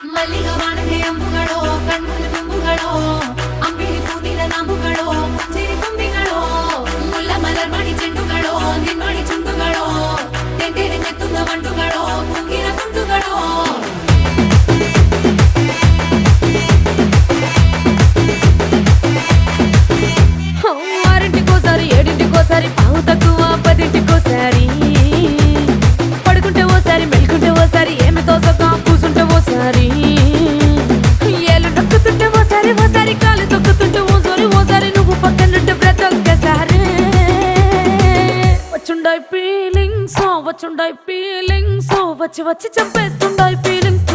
ಮಲ್ಲಿಗ ವಾಣಕ್ಕೆ ಅಂಬುಗಳೋ ಕಣ್ಣುಗಳ ತುಂಬುಗಳೋ ಅಂಬಿಳಿ ಕೂದಿನ ನಾಮುಗಳೋ ಚಿರಿ ತುಂಬಿಗಳೋ ಮುಲ್ಲ ಮಲರ್ ಮಣಿ ಚೆಂಡುಗಳೋ ನಿನ್ಮಣಿ ಚುಂಡುಗಳೋ ತೆಂಟೆರೆ ನೆತ್ತುದ ಮಂಟುಗಳೋ ಕುಂಗಿನ ಕುಂಟುಗಳೋ ఆరింటికోసారి ఏడింటికోసారి పావు తక్కువ పదింటికోసారి పడుకుంటే ఓసారి మెలుకుంటే ఓసారి ఏమి తోసక కూసుంటే ఓసారి ఏళ్ళు నొక్కుతుంటే ఓసారి ఓసారి కాలు తొక్కుతుంటే ఓసారి నువ్వు పక్కనుంటే బ్రతొక్కసారి వచ్చుండాయి ఫీలింగ్స్ వచ్చి వచ్చి చంపేస్తుండాయి ఫీలింగ్స్